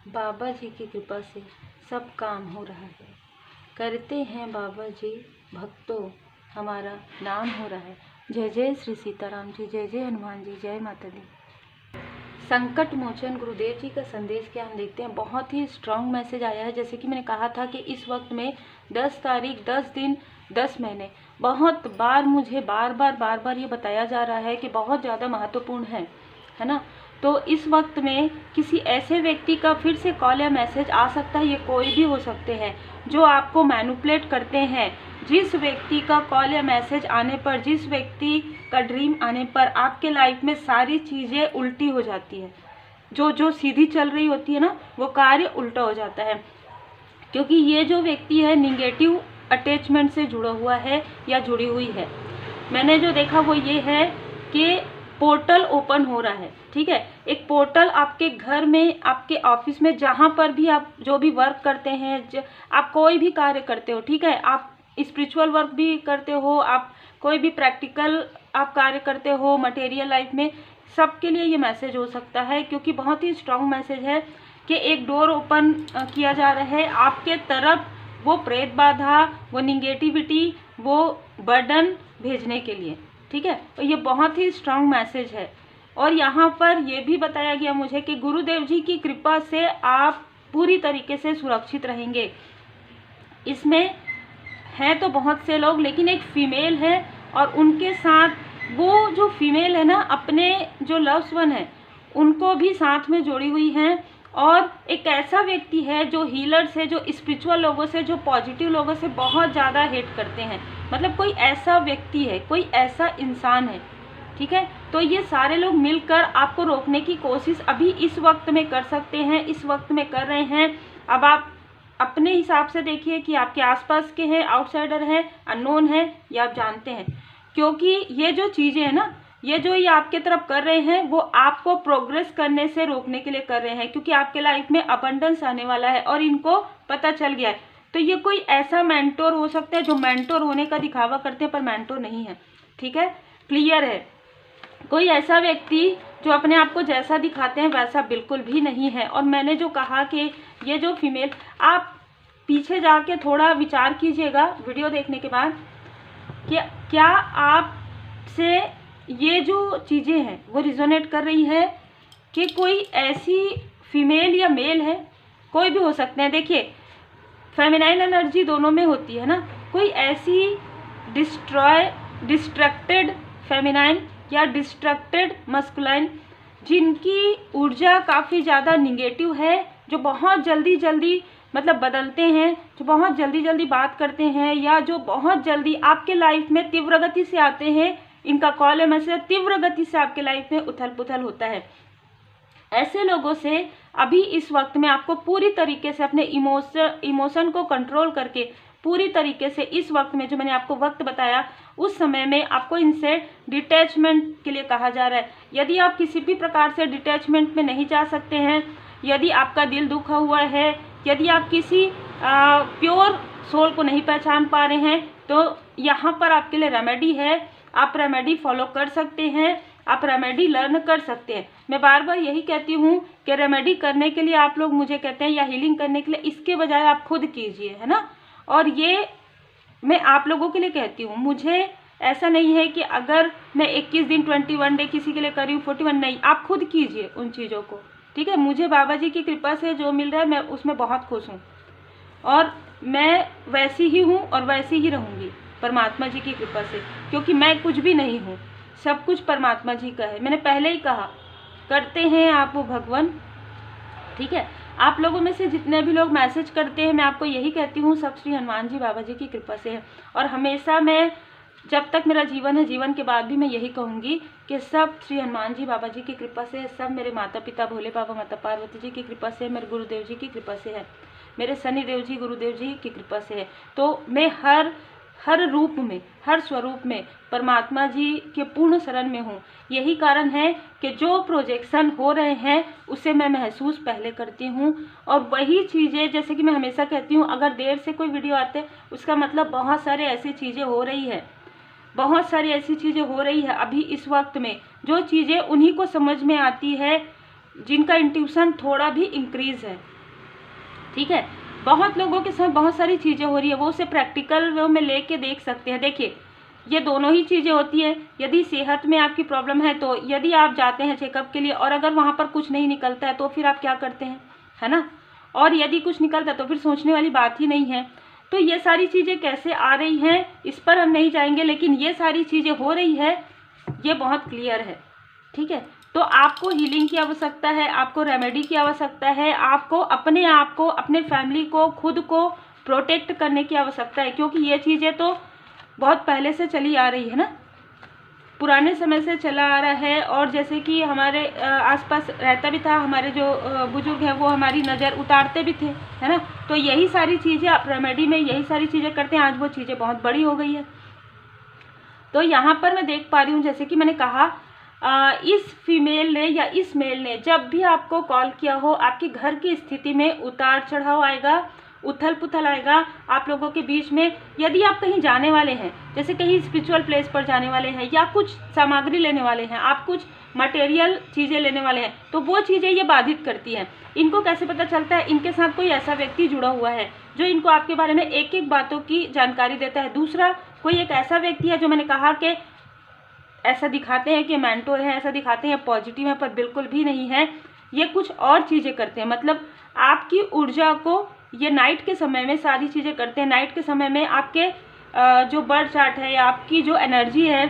बाबा जी की कृपा से सब काम हो रहा है। करते हैं बाबा जी भक्तों, हमारा नाम हो रहा है। जय जय श्री सीताराम जी, जय जय हनुमान जी, जय माता दी। संकट मोचन गुरुदेव जी का संदेश क्या हम देखते हैं। बहुत ही स्ट्रांग मैसेज आया है। जैसे कि मैंने कहा था कि इस वक्त में 10 तारीख, 10 दिन, 10 महीने, बहुत बार मुझे बार बार ये बताया जा रहा है कि बहुत ज़्यादा महत्वपूर्ण है ना। तो इस वक्त में किसी ऐसे व्यक्ति का फिर से कॉल या मैसेज आ सकता है, ये कोई भी हो सकते हैं जो आपको मैनिपुलेट करते हैं। जिस व्यक्ति का कॉल या मैसेज आने पर, जिस व्यक्ति का ड्रीम आने पर आपके लाइफ में सारी चीज़ें उल्टी हो जाती है। जो सीधी चल रही होती है ना, वो कार्य उल्टा हो जाता है। क्योंकि ये जो व्यक्ति है निगेटिव अटैचमेंट से जुड़ा हुआ है या जुड़ी हुई है। मैंने जो देखा वो ये है कि पोर्टल ओपन हो रहा है। ठीक है, एक पोर्टल आपके घर में, आपके ऑफिस में, जहाँ पर भी आप जो भी वर्क करते हैं, आप कोई भी कार्य करते हो, ठीक है, आप स्पिरिचुअल वर्क भी करते हो, आप कोई भी प्रैक्टिकल आप कार्य करते हो मटेरियल लाइफ में, सबके लिए ये मैसेज हो सकता है। क्योंकि बहुत ही स्ट्रांग मैसेज है कि एक डोर ओपन किया जा रहा है आपके तरफ, वो प्रेत बाधा, वो निगेटिविटी, वो बर्डन भेजने के लिए। ठीक है, तो ये बहुत ही स्ट्रांग मैसेज है। और यहाँ पर ये भी बताया गया मुझे कि गुरुदेव जी की कृपा से आप पूरी तरीके से सुरक्षित रहेंगे। इसमें हैं तो बहुत से लोग, लेकिन एक फीमेल है और उनके साथ वो जो फीमेल है ना, अपने जो लव्स वन है उनको भी साथ में जोड़ी हुई हैं। और एक ऐसा व्यक्ति है जो हीलर से, जो स्पिरिचुअल लोगों से, जो पॉजिटिव लोगों से बहुत ज़्यादा हेट करते हैं। मतलब कोई ऐसा व्यक्ति है, कोई ऐसा इंसान है। ठीक है, तो ये सारे लोग मिलकर आपको रोकने की कोशिश अभी इस वक्त में कर सकते हैं, इस वक्त में कर रहे हैं। अब आप अपने हिसाब से देखिए कि आपके आसपास के हैं, आउटसाइडर हैं, अननोन है, या आप जानते हैं। क्योंकि ये जो चीज़ें हैं ना, ये आपके तरफ कर रहे हैं, वो आपको प्रोग्रेस करने से रोकने के लिए कर रहे हैं। क्योंकि आपके लाइफ में अबंडेंस आने वाला है और इनको पता चल गया है। तो ये कोई ऐसा मेंटोर हो सकता है जो मेंटोर होने का दिखावा करते हैं पर मेंटोर नहीं है। ठीक है, क्लियर है। कोई ऐसा व्यक्ति जो अपने आप को जैसा दिखाते हैं वैसा बिल्कुल भी नहीं है। और मैंने जो कहा कि ये जो फीमेल, आप पीछे जाके थोड़ा विचार कीजिएगा वीडियो देखने के बाद कि क्या आपसे ये जो चीज़ें हैं वो रिजोनेट कर रही है कि कोई ऐसी फीमेल या मेल है, कोई भी हो सकते हैं। देखिए, फेमिनाइन एनर्जी दोनों में होती है ना। कोई ऐसी डिस्ट्रक्टेड फेमिनाइन या डिस्ट्रक्टेड मस्कुलाइन जिनकी ऊर्जा काफ़ी ज़्यादा निगेटिव है, जो बहुत जल्दी मतलब बदलते हैं, जो बहुत जल्दी बात करते हैं, या जो बहुत जल्दी आपके लाइफ में तीव्र गति से आते हैं। इनका कॉल है मैसेज, तीव्र गति से आपके लाइफ में उथल पुथल होता है। ऐसे लोगों से अभी इस वक्त में आपको पूरी तरीके से अपने इमोशन को कंट्रोल करके पूरी तरीके से इस वक्त में, जो मैंने आपको वक्त बताया, उस समय में आपको इनसे डिटैचमेंट के लिए कहा जा रहा है। यदि आप किसी भी प्रकार से डिटैचमेंट में नहीं जा सकते हैं, यदि आपका दिल दुखा हुआ है, यदि आप किसी प्योर सोल को नहीं पहचान पा रहे हैं, तो यहाँ पर आपके लिए रेमेडी है। आप रेमेडी फॉलो कर सकते हैं, आप रेमेडी लर्न कर सकते हैं। मैं बार बार यही कहती हूँ कि रेमेडी करने के लिए आप लोग मुझे कहते हैं, या हीलिंग करने के लिए, इसके बजाय आप खुद कीजिए, है ना। और ये मैं आप लोगों के लिए कहती हूँ। मुझे ऐसा नहीं है कि अगर मैं 21 दिन 21 डे किसी के लिए करी हूँ, 41 नहीं, आप खुद कीजिए उन चीज़ों को। ठीक है, मुझे बाबा जी की कृपा से जो मिल रहा है मैं उसमें बहुत खुश हूँ, और मैं वैसी ही हूँ और वैसी ही रहूँगी परमात्मा जी की कृपा से। क्योंकि मैं कुछ भी नहीं हूँ, सब कुछ परमात्मा जी का है। मैंने पहले ही कहा, करते हैं आप वो भगवान। ठीक है, आप लोगों में से जितने भी लोग मैसेज करते हैं, मैं आपको यही कहती हूँ, सब श्री हनुमान जी बाबा जी की कृपा से है। और हमेशा मैं, जब तक मेरा जीवन है, जीवन के बाद भी मैं यही कहूँगी कि सब श्री हनुमान जी बाबा जी की कृपा से है। सब मेरे माता पिता भोले बाबा माता पार्वती जी की कृपा से है, मेरे गुरुदेव जी की कृपा से है, मेरे शनिदेव जी गुरुदेव जी की कृपा से है। तो मैं हर रूप में, हर स्वरूप में परमात्मा जी के पूर्ण शरण में हूँ। यही कारण है कि जो प्रोजेक्शन हो रहे हैं उसे मैं महसूस पहले करती हूँ। और वही चीज़ें, जैसे कि मैं हमेशा कहती हूँ, अगर देर से कोई वीडियो आते है उसका मतलब बहुत सारे ऐसी चीज़ें हो रही है, बहुत सारी ऐसी चीज़ें हो रही है अभी इस वक्त में, जो चीज़ें उन्हीं को समझ में आती है जिनका इंट्यूशन थोड़ा भी इंक्रीज है। ठीक है। बहुत लोगों के साथ बहुत सारी चीज़ें हो रही है, वो उसे प्रैक्टिकल वे में लेके देख सकते हैं। देखिए ये दोनों ही चीज़ें होती है। यदि सेहत में आपकी प्रॉब्लम है तो यदि आप जाते हैं चेकअप के लिए और अगर वहाँ पर कुछ नहीं निकलता है तो फिर आप क्या करते हैं, है ना। और यदि कुछ निकलता है तो फिर सोचने वाली बात ही नहीं है। तो ये सारी चीज़ें कैसे आ रही हैं इस पर हम नहीं जाएंगे, लेकिन ये सारी चीज़ें हो रही है ये बहुत क्लियर है, ठीक है। तो आपको हीलिंग की आवश्यकता है, आपको रेमेडी की आवश्यकता है, आपको अपने आप को, अपने फैमिली को, खुद को प्रोटेक्ट करने की आवश्यकता है, क्योंकि ये चीज़ें तो बहुत पहले से चली आ रही है ना, पुराने समय से चला आ रहा है। और जैसे कि हमारे आसपास रहता भी था, हमारे जो बुजुर्ग हैं वो हमारी नज़र उतारते भी थे, है ना। तो यही सारी चीज़ें आप रेमेडी में यही सारी चीज़ें करते हैं। आज वो चीज़ें बहुत बड़ी हो गई है। तो यहाँ पर मैं देख पा रही हूँ, जैसे कि मैंने कहा इस फीमेल ने या इस मेल ने जब भी आपको कॉल किया हो, आपके घर की स्थिति में उतार चढ़ाव आएगा, उथल पुथल आएगा आप लोगों के बीच में। यदि आप कहीं जाने वाले हैं, जैसे कहीं स्पिरिचुअल प्लेस पर जाने वाले हैं या कुछ सामग्री लेने वाले हैं, आप कुछ मटेरियल चीज़ें लेने वाले हैं, तो वो चीज़ें ये बाधित करती हैं। इनको कैसे पता चलता है? इनके साथ कोई ऐसा व्यक्ति जुड़ा हुआ है जो इनको आपके बारे में एक एक बातों की जानकारी देता है। दूसरा, कोई एक ऐसा व्यक्ति है जो मैंने कहा कि ऐसा दिखाते हैं कि मेंटोर है, ऐसा दिखाते हैं पॉजिटिव है, पर बिल्कुल भी नहीं है। ये कुछ और चीज़ें करते हैं, मतलब आपकी ऊर्जा को ये नाइट के समय में सारी चीज़ें करते हैं। नाइट के समय में आपके जो बर्थ चार्ट है या आपकी जो एनर्जी है,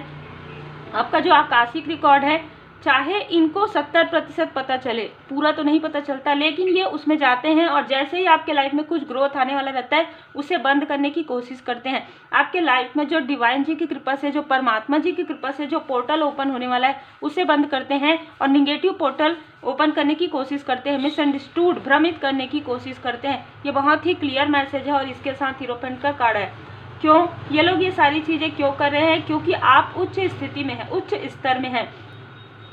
आपका जो आकाशिक रिकॉर्ड है, चाहे इनको 70% पता चले, पूरा तो नहीं पता चलता, लेकिन ये उसमें जाते हैं और जैसे ही आपके लाइफ में कुछ ग्रोथ आने वाला रहता है उसे बंद करने की कोशिश करते हैं। आपके लाइफ में जो डिवाइन जी की कृपा से, जो परमात्मा जी की कृपा से जो पोर्टल ओपन होने वाला है उसे बंद करते हैं और निगेटिव पोर्टल ओपन करने की कोशिश करते हैं, मिसअंडरस्टूड, भ्रमित करने की कोशिश करते हैं। ये बहुत ही क्लियर मैसेज है और इसके साथ हीरोपेंट का कार्ड है। क्यों ये लोग ये सारी चीज़ें क्यों कर रहे हैं? क्योंकि आप उच्च स्थिति में हैं, उच्च स्तर में हैं।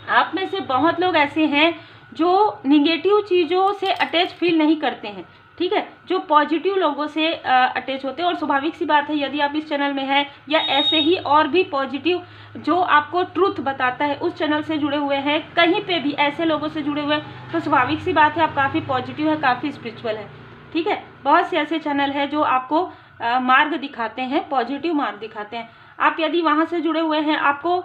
आप में से बहुत लोग ऐसे हैं जो निगेटिव चीज़ों से अटैच फील नहीं करते हैं, ठीक है, जो पॉजिटिव लोगों से अटैच होते हैं। और स्वाभाविक सी बात है, यदि आप इस चैनल में हैं या ऐसे ही और भी पॉजिटिव जो आपको ट्रूथ बताता है उस चैनल से जुड़े हुए हैं, कहीं पे भी ऐसे लोगों से जुड़े हुए हैं, तो स्वाभाविक सी बात है आप काफ़ी पॉजिटिव है, काफ़ी स्पिरिचुअल है, ठीक है। बहुत से ऐसे चैनल है जो आपको मार्ग दिखाते हैं, पॉजिटिव मार्ग दिखाते हैं। आप यदि वहाँ से जुड़े हुए हैं, आपको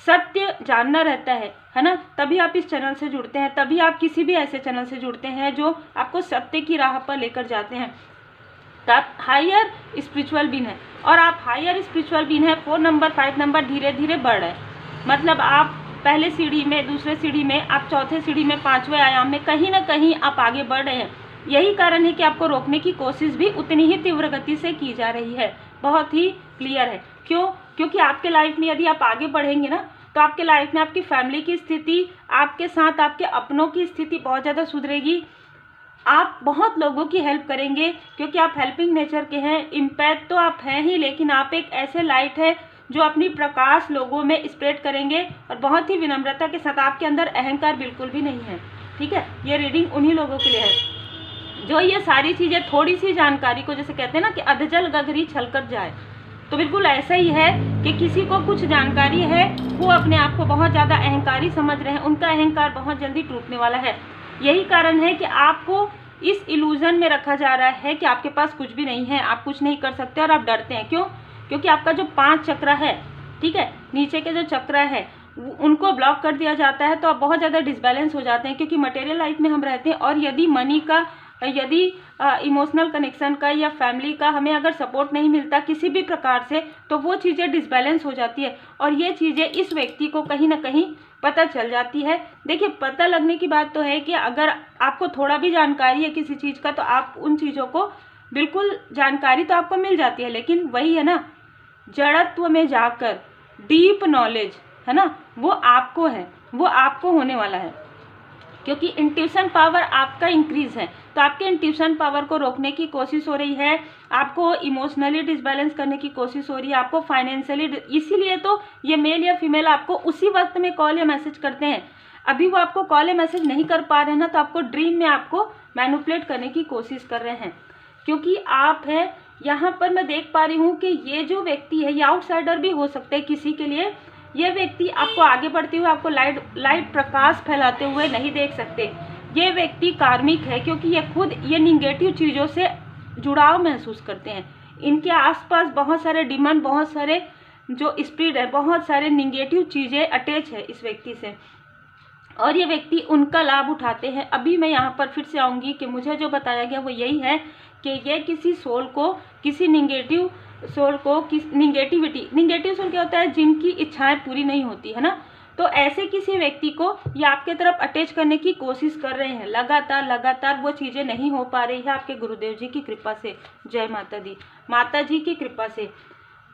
सत्य जानना रहता है ना, तभी आप इस चैनल से जुड़ते हैं, तभी आप किसी भी ऐसे चैनल से जुड़ते हैं जो आपको सत्य की राह पर लेकर जाते हैं। तो आप हायर स्पिरिचुअल बीन है और आप हायर स्पिरिचुअल बीन है। 4 नंबर 5 नंबर धीरे धीरे बढ़ रहे हैं, मतलब आप पहले सीढ़ी में, दूसरे सीढ़ी में, आप चौथे सीढ़ी में, 5वें आयाम में कहीं ना कहीं आप आगे बढ़ रहे हैं। यही कारण है कि आपको रोकने की कोशिश भी उतनी ही तीव्र गति से की जा रही है। बहुत ही क्लियर है। क्यों? क्योंकि आपके लाइफ में यदि आप आगे बढ़ेंगे ना, तो आपके लाइफ में आपकी फैमिली की स्थिति, आपके साथ आपके अपनों की स्थिति बहुत ज़्यादा सुधरेगी। आप बहुत लोगों की हेल्प करेंगे क्योंकि आप हेल्पिंग नेचर के हैं। इम्पैक्ट तो आप हैं ही, लेकिन आप एक ऐसे लाइट है जो अपनी प्रकाश लोगों में स्प्रेड करेंगे और बहुत ही विनम्रता के साथ। आपके अंदर अहंकार बिल्कुल भी नहीं है, ठीक है। ये रीडिंग उन्हीं लोगों के लिए है जो ये सारी चीज़ें, थोड़ी सी जानकारी को, जैसे कहते हैं ना कि अधजल गगरी छलकर जाए, तो बिल्कुल ऐसा ही है कि किसी को कुछ जानकारी है, वो अपने आप को बहुत ज़्यादा अहंकारी समझ रहे हैं, उनका अहंकार बहुत जल्दी टूटने वाला है। यही कारण है कि आपको इस इल्यूजन में रखा जा रहा है कि आपके पास कुछ भी नहीं है, आप कुछ नहीं कर सकते और आप डरते हैं। क्यों? क्योंकि आपका जो 5 चक्र है, ठीक है, नीचे के जो चक्र है उनको ब्लॉक कर दिया जाता है, तो आप बहुत ज़्यादा डिसबैलेंस हो जाते हैं। क्योंकि मटेरियल लाइफ में हम रहते हैं और यदि मनी का, यदि इमोशनल कनेक्शन का या फैमिली का हमें अगर सपोर्ट नहीं मिलता किसी भी प्रकार से, तो वो चीज़ें डिसबैलेंस हो जाती है और ये चीज़ें इस व्यक्ति को कहीं ना कहीं पता चल जाती है। देखिए, पता लगने की बात तो है कि अगर आपको थोड़ा भी जानकारी है किसी चीज़ का, तो आप उन चीज़ों को बिल्कुल, जानकारी तो आपको मिल जाती है, लेकिन वही है ना, जड़त्व में जाकर डीप नॉलेज, है ना, वो आपको है, वो आपको होने वाला है। क्योंकि इंट्यूशन पावर आपका इंक्रीज है, तो आपके इंट्यूशन पावर को रोकने की कोशिश हो रही है, आपको इमोशनली डिसबैलेंस करने की कोशिश हो रही है, आपको फाइनेंशियली। इसीलिए तो ये मेल या फीमेल आपको उसी वक्त में कॉल या मैसेज करते हैं। अभी वो आपको कॉल या मैसेज नहीं कर पा रहे हैं ना, तो आपको ड्रीम में आपको मैनिपुलेट करने की कोशिश कर रहे हैं। क्योंकि आप है यहाँ पर, मैं देख पा रही हूँ कि ये जो व्यक्ति है ये आउटसाइडर भी हो सकते हैं किसी के लिए। ये व्यक्ति आपको आगे बढ़ते हुए, आपको लाइट प्रकाश फैलाते हुए नहीं देख सकते। ये व्यक्ति कार्मिक है, क्योंकि ये खुद ये निगेटिव चीज़ों से जुड़ाव महसूस करते हैं। इनके आसपास बहुत सारे डिमन, बहुत सारे जो स्पिरिट है, बहुत सारे निगेटिव चीज़ें अटैच है इस व्यक्ति से, और ये व्यक्ति उनका लाभ उठाते हैं। अभी मैं यहाँ पर फिर से आऊँगी कि मुझे जो बताया गया वो यही है कि ये किसी सोल को, किसी निगेटिव सोल को, निगेटिव सोल क्या होता है, जिनकी इच्छाएं पूरी नहीं होती है ना, तो ऐसे किसी व्यक्ति को ये आपके तरफ अटैच करने की कोशिश कर रहे हैं। लगातार वो चीज़ें नहीं हो पा रही है आपके गुरुदेव जी की कृपा से। जय माता दी, माता जी की कृपा से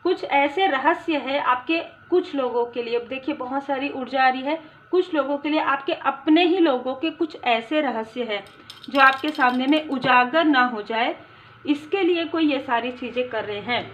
कुछ ऐसे रहस्य है आपके कुछ लोगों के लिए। अब देखिए बहुत सारी ऊर्जा आ रही है, कुछ लोगों के लिए आपके अपने ही लोगों के कुछ ऐसे रहस्य है जो आपके सामने में उजागर ना हो जाए, इसके लिए कोई ये सारी चीज़ें कर रहे हैं।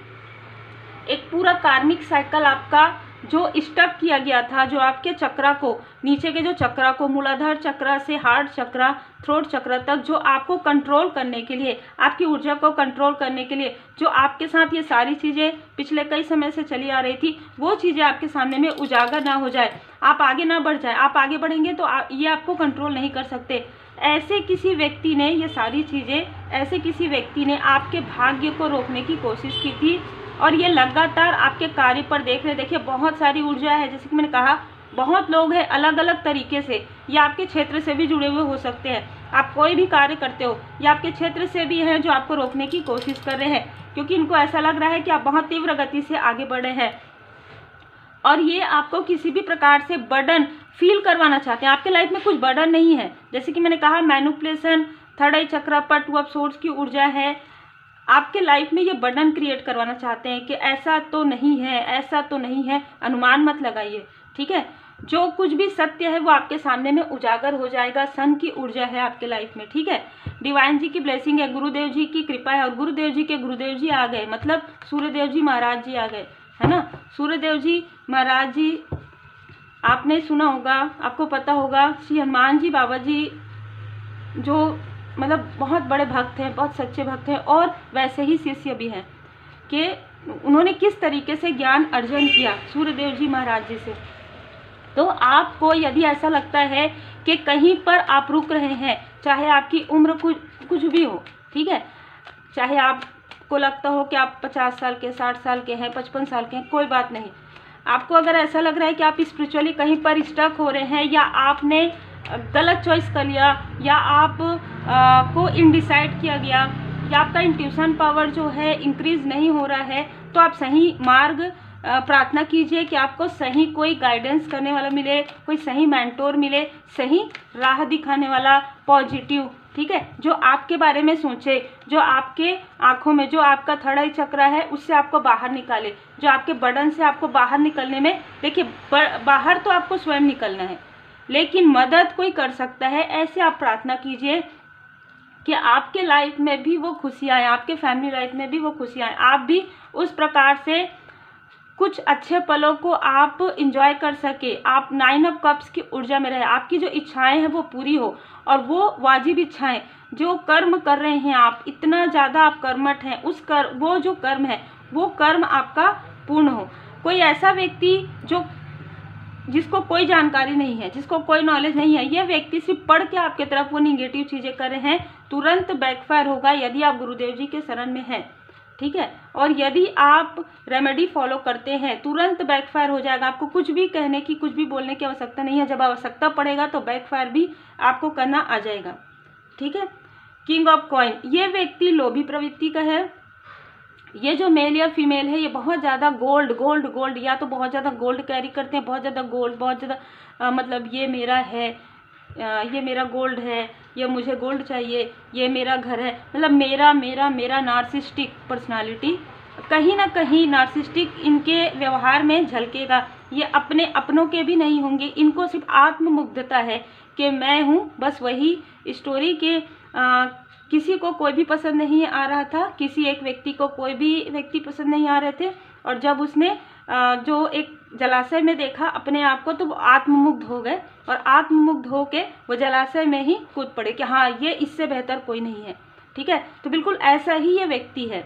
एक पूरा कार्मिक साइकिल आपका जो स्टक किया गया था, जो आपके चक्रा को, नीचे के जो चक्रा को, मूलाधार चक्रा से हार्ट चक्रा, थ्रोट चक्रा तक, जो आपको कंट्रोल करने के लिए, आपकी ऊर्जा को कंट्रोल करने के लिए, जो आपके साथ ये सारी चीज़ें पिछले कई समय से चली आ रही थी, वो चीज़ें आपके सामने में उजागर ना हो जाए, आप आगे ना बढ़ जाए। आप आगे बढ़ेंगे तो ये आपको कंट्रोल नहीं कर सकते। ऐसे किसी व्यक्ति ने ये सारी चीज़ें, ऐसे किसी व्यक्ति ने आपके भाग्य को रोकने की कोशिश की थी, और ये लगातार आपके कार्य पर देख रहे। देखिए बहुत सारी ऊर्जा है, जैसे कि मैंने कहा बहुत लोग हैं अलग अलग तरीके से, या आपके क्षेत्र से भी जुड़े हुए हो सकते हैं। आप कोई भी कार्य करते हो या आपके क्षेत्र से भी हैं जो आपको रोकने की कोशिश कर रहे हैं, क्योंकि इनको ऐसा लग रहा है कि आप बहुत तीव्र गति से आगे बढ़े हैं, और ये आपको किसी भी प्रकार से बर्डन फील करवाना चाहते हैं। आपके लाइफ में कुछ बर्डन नहीं है, जैसे कि मैंने कहा मैनिपुलेशन, थर्ड आई चक्र पर 2 ऑफ सोर्ड्स की ऊर्जा है। आपके लाइफ में ये बर्डन क्रिएट करवाना चाहते हैं कि ऐसा तो नहीं है, ऐसा तो नहीं है। अनुमान मत लगाइए, ठीक है। जो कुछ भी सत्य है वो आपके सामने में उजागर हो जाएगा। सन की ऊर्जा है आपके लाइफ में, ठीक है। डिवाइन जी की ब्लेसिंग है, गुरुदेव जी की कृपा है, और गुरुदेव जी के गुरुदेव जी आ गए, मतलब सूर्यदेव जी महाराज जी आ गए, है ना। सूर्यदेव जी महाराज जी आपने सुना होगा, आपको पता होगा, श्री हनुमान जी बाबा जी जो मतलब बहुत बड़े भक्त हैं, बहुत सच्चे भक्त हैं, और वैसे ही शिष्य भी हैं कि उन्होंने किस तरीके से ज्ञान अर्जन किया सूर्यदेव जी महाराज जी से। तो आपको यदि ऐसा लगता है कि कहीं पर आप रुक रहे हैं, चाहे आपकी उम्र कुछ भी हो, ठीक है, चाहे आपको लगता हो कि आप 50 साल के, 60 साल के हैं, 55 साल के हैं, कोई बात नहीं। आपको अगर ऐसा लग रहा है कि आप स्पिरिचुअली कहीं पर स्टक हो रहे हैं, या आपने गलत चॉइस कर लिया, या आप को इनडिसाइड किया गया, या आपका इंट्यूशन पावर जो है इंक्रीज नहीं हो रहा है, तो आप सही मार्ग प्रार्थना कीजिए कि आपको सही कोई गाइडेंस करने वाला मिले, कोई सही मेंटोर मिले, सही राह दिखाने वाला, पॉजिटिव, ठीक है, जो आपके बारे में सोचे, जो आपके आंखों में, जो आपका थर्ड आई चक्र है उससे आपको बाहर निकाले, जो आपके बर्डन से आपको बाहर निकलने में, देखिए बाहर तो आपको स्वयं निकलना है, लेकिन मदद कोई कर सकता है। ऐसे आप प्रार्थना कीजिए कि आपके लाइफ में भी वो खुशियाँ आए, आपके फैमिली लाइफ में भी वो खुशियाँ आए, आप भी उस प्रकार से कुछ अच्छे पलों को आप इंजॉय कर सके, आप 9 ऑफ कप्स की ऊर्जा में रहे, आपकी जो इच्छाएं हैं वो पूरी हो, और वो वाजिब इच्छाएं, जो कर्म कर रहे हैं आप, इतना ज़्यादा आप कर्मठ हैं, वो जो कर्म है वो कर्म आपका पूर्ण हो। कोई ऐसा व्यक्ति जिसको कोई जानकारी नहीं है, जिसको कोई नॉलेज नहीं है, यह व्यक्ति सिर्फ पढ़ के आपके तरफ वो निगेटिव चीज़ें कर रहे हैं, तुरंत बैकफायर होगा यदि आप गुरुदेव जी के शरण में हैं, ठीक है। और यदि आप रेमेडी फॉलो करते हैं तुरंत बैकफायर हो जाएगा। आपको कुछ भी कहने की, कुछ भी बोलने की आवश्यकता नहीं है। जब आवश्यकता पड़ेगा तो बैकफायर भी आपको करना आ जाएगा, ठीक है। किंग ऑफ कॉइन, ये व्यक्ति लोभी प्रवृत्ति का है। ये जो मेल या फीमेल है ये बहुत ज़्यादा गोल्ड या तो बहुत ज़्यादा गोल्ड कैरी करते हैं, बहुत ज़्यादा गोल्ड, बहुत ज़्यादा मतलब ये मेरा है, ये मेरा गोल्ड है, ये मुझे गोल्ड चाहिए, ये मेरा घर है, मतलब मेरा नार्सिस्टिक पर्सनालिटी कहीं ना कहीं नार्सिस्टिक इनके व्यवहार में झलकेगा। ये अपने अपनों के भी नहीं होंगे, इनको सिर्फ आत्ममुग्धता है कि मैं हूँ, बस वही स्टोरी के किसी को कोई भी पसंद नहीं आ रहा था, किसी एक व्यक्ति को कोई भी व्यक्ति पसंद नहीं आ रहे थे, और जब उसने जो एक जलाशय में देखा अपने आप को तो वो आत्ममुग्ध हो गए, और आत्ममुग्ध होके वो जलाशय में ही कूद पड़े कि हाँ ये इससे बेहतर कोई नहीं है, ठीक है। तो बिल्कुल ऐसा ही ये व्यक्ति है।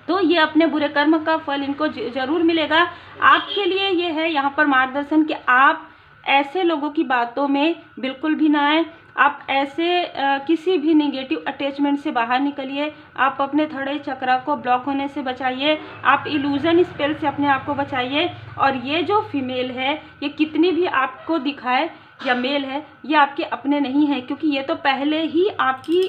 तो ये अपने बुरे कर्म का फल इनको जरूर मिलेगा। आपके लिए ये है यहाँ पर मार्गदर्शन कि आप ऐसे लोगों की बातों में बिल्कुल भी ना आए, आप ऐसे किसी भी नेगेटिव अटैचमेंट से बाहर निकलिए। आप अपने थर्ड आई चक्रा को ब्लॉक होने से बचाइए। आप इल्यूजन स्पेल से अपने आप को बचाइए। और ये जो फीमेल है, ये कितनी भी आपको दिखाए या मेल है, ये आपके अपने नहीं है, क्योंकि ये तो पहले ही आपकी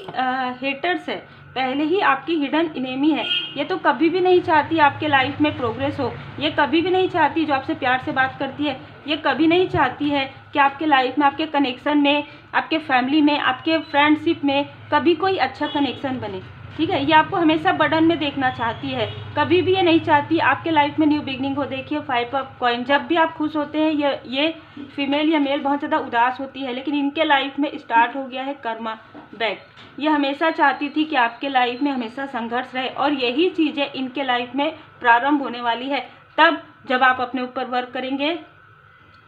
हेटर्स है, पहले ही आपकी हिडन इनेमी है। ये तो कभी भी नहीं चाहती आपके लाइफ में प्रोग्रेस हो। ये कभी भी नहीं चाहती, जो आपसे प्यार से बात करती है, ये कभी नहीं चाहती है कि आपके लाइफ में, आपके कनेक्शन में, आपके फैमिली में, आपके फ्रेंडशिप में कभी कोई अच्छा कनेक्शन बने। ठीक है, ये आपको हमेशा बर्डन में देखना चाहती है। कभी भी ये नहीं चाहती आपके लाइफ में न्यू बिगनिंग हो। देखिए 5 ऑफ कॉइन, जब भी आप खुश होते हैं ये फीमेल या मेल बहुत ज़्यादा उदास होती है, लेकिन इनके लाइफ में स्टार्ट हो गया है कर्मा बैक। ये हमेशा चाहती थी कि आपके लाइफ में हमेशा संघर्ष रहे, और यही चीज़ें इनके लाइफ में प्रारंभ होने वाली है तब जब आप अपने ऊपर वर्क करेंगे,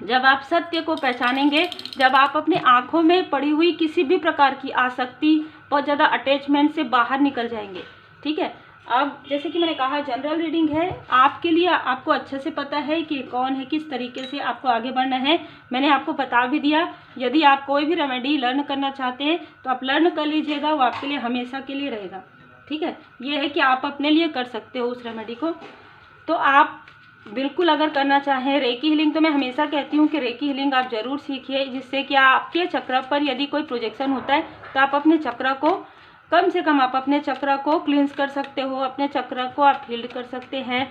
जब आप सत्य को पहचानेंगे, जब आप अपने आँखों में पड़ी हुई किसी भी प्रकार की आसक्ति, बहुत ज़्यादा अटैचमेंट से बाहर निकल जाएंगे। ठीक है, अब जैसे कि मैंने कहा जनरल रीडिंग है आपके लिए, आपको अच्छे से पता है कि कौन है, किस तरीके से आपको आगे बढ़ना है। मैंने आपको बता भी दिया। यदि आप कोई भी रेमेडी लर्न करना चाहते हैं तो आप लर्न कर लीजिएगा, वो आपके लिए हमेशा के लिए रहेगा। ठीक है, ये है कि आप अपने लिए कर सकते हो उस रेमेडी को। तो आप बिल्कुल अगर करना चाहें रेकी हीलिंग, तो मैं हमेशा कहती हूँ कि रेकी हीलिंग आप ज़रूर सीखिए, जिससे कि आपके चक्र पर यदि कोई प्रोजेक्शन होता है तो आप अपने चक्र को, कम से कम आप अपने चक्र को क्लींस कर सकते हो, अपने चक्र को आप हील्ड कर सकते हैं।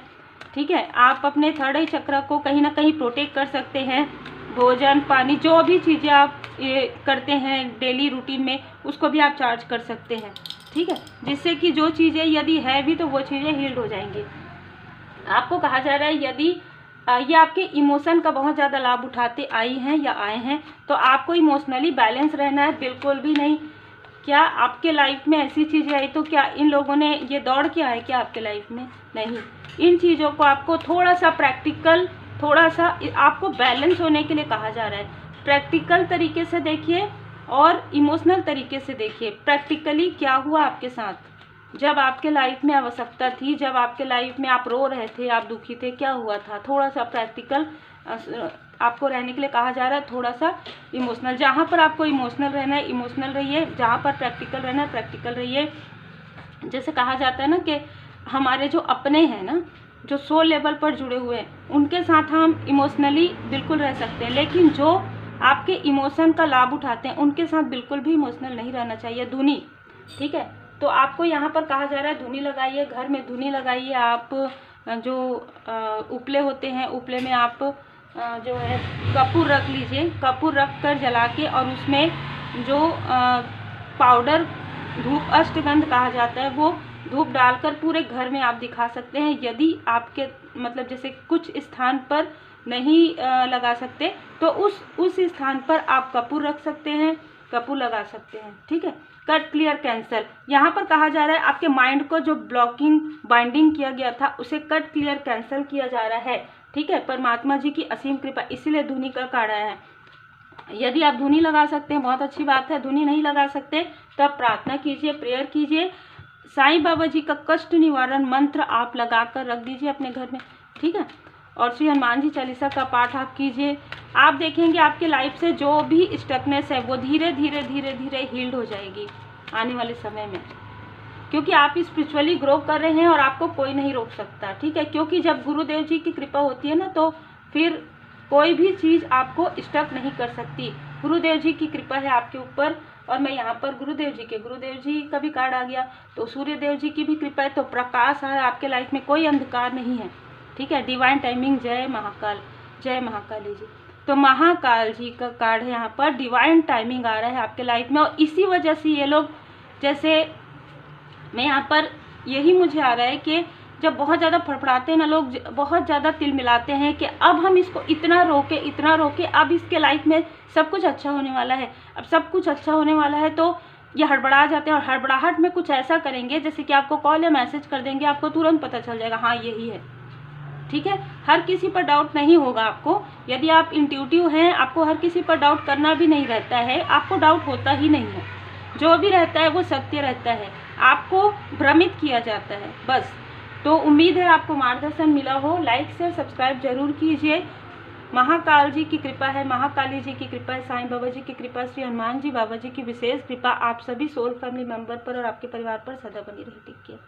ठीक है, आप अपने थर्ड आई चक्र को कहीं ना कहीं प्रोटेक्ट कर सकते हैं। भोजन, पानी, जो भी चीज़ें आप ये करते हैं डेली रूटीन में, उसको भी आप चार्ज कर सकते हैं। ठीक है, जिससे कि जो चीज़ें यदि है भी तो वो चीज़ें हील्ड हो जाएंगी। आपको कहा जा रहा है यदि ये आपके इमोशन का बहुत ज़्यादा लाभ उठाते आई हैं या आए हैं, तो आपको इमोशनली बैलेंस रहना है, बिल्कुल भी नहीं। क्या आपके लाइफ में ऐसी चीज़ें आई तो क्या इन लोगों ने ये दौड़ के आए क्या आपके लाइफ में? नहीं। इन चीज़ों को आपको थोड़ा सा प्रैक्टिकल, थोड़ा सा आपको बैलेंस होने के लिए कहा जा रहा है। प्रैक्टिकल तरीके से देखिए और इमोशनल तरीके से देखिए। प्रैक्टिकली क्या हुआ आपके साथ जब आपके लाइफ में आवश्यकता थी, जब आपके लाइफ में आप रो रहे थे, आप दुखी थे, क्या हुआ था? थोड़ा सा प्रैक्टिकल आपको रहने के लिए कहा जा रहा है, थोड़ा सा इमोशनल। जहाँ पर आपको इमोशनल रहना है इमोशनल रहिए, जहाँ पर प्रैक्टिकल रहना है प्रैक्टिकल रहिए। जैसे कहा जाता है ना कि हमारे जो अपने हैं ना, जो सोल लेवल पर जुड़े हुए हैं, उनके साथ हम इमोशनली बिल्कुल रह सकते हैं, लेकिन जो आपके इमोशन का लाभ उठाते हैं उनके साथ बिल्कुल भी इमोशनल नहीं रहना चाहिए। धुनी, ठीक है, तो आपको यहाँ पर कहा जा रहा है धुनी लगाइए, घर में धुनी लगाइए। आप जो उपले होते हैं, उपले में आप जो है कपूर रख लीजिए, कपूर रख कर जला के, और उसमें जो पाउडर धूप अष्टगंध कहा जाता है वो धूप डालकर पूरे घर में आप दिखा सकते हैं। यदि आपके मतलब जैसे कुछ स्थान पर नहीं लगा सकते तो उस स्थान पर आप कपूर रख सकते हैं, कपूर लगा सकते हैं। ठीक है, कट क्लियर कैंसल, यहाँ पर कहा जा रहा है आपके माइंड को जो ब्लॉकिंग बाइंडिंग किया गया था उसे कट क्लियर कैंसल किया जा रहा है। ठीक है, परमात्मा जी की असीम कृपा, इसीलिए धुनी का काढ़ा है। यदि आप धुनी लगा सकते हैं बहुत अच्छी बात है, धुनी नहीं लगा सकते तो आप प्रार्थना कीजिए, प्रेयर कीजिए। साईं बाबा जी का कष्ट निवारण मंत्र आप लगा कर रख दीजिए अपने घर में। ठीक है, और श्री हनुमान जी चालीसा का पाठ आप कीजिए। आप देखेंगे आपके लाइफ से जो भी स्टकनेस है वो धीरे धीरे धीरे धीरे हील्ड हो जाएगी आने वाले समय में, क्योंकि आप स्पिरिचुअली ग्रो कर रहे हैं और आपको कोई नहीं रोक सकता। ठीक है, क्योंकि जब गुरुदेव जी की कृपा होती है ना तो फिर कोई भी चीज़ आपको स्टक नहीं कर सकती। गुरुदेव जी की कृपा है आपके ऊपर, और मैं यहाँ पर गुरुदेव जी का भी कार्ड आ गया, तो सूर्यदेव जी की भी कृपा है, तो प्रकाश है आपके लाइफ में, कोई अंधकार नहीं है। ठीक है, डिवाइन टाइमिंग, जय महाकाल, जय महाकाली जी। तो महाकाल जी का कार्ड है यहाँ पर, डिवाइन टाइमिंग आ रहा है आपके लाइफ में, और इसी वजह से ये लोग, जैसे मैं यहाँ पर यही मुझे आ रहा है कि जब बहुत ज़्यादा फड़फड़ाते हैं ना लोग, बहुत ज़्यादा तिल मिलाते हैं कि अब हम इसको इतना रोके, अब इसके लाइफ में सब कुछ अच्छा होने वाला है, अब सब कुछ अच्छा होने वाला है, तो ये हड़बड़ा जाते हैं और हड़बड़ाहट में कुछ ऐसा करेंगे जैसे कि आपको कॉल या मैसेज कर देंगे, आपको तुरंत पता चल जाएगा हाँ यही है। ठीक है, हर किसी पर डाउट नहीं होगा आपको। यदि आप इंट्यूटिव हैं, आपको हर किसी पर डाउट करना भी नहीं रहता है, आपको डाउट होता ही नहीं है। जो भी रहता है वो सत्य रहता है, आपको भ्रमित किया जाता है बस। तो उम्मीद है आपको मार्गदर्शन मिला हो। लाइक शेयर सब्सक्राइब जरूर कीजिए। महाकाल जी की कृपा है, महाकाली जी की कृपा है, साईं बाबा जी की कृपा, श्री हनुमान जी बाबा जी की विशेष कृपा आप सभी सोल फैमिली मेंबर पर और आपके परिवार पर सदा बनी रही। टिक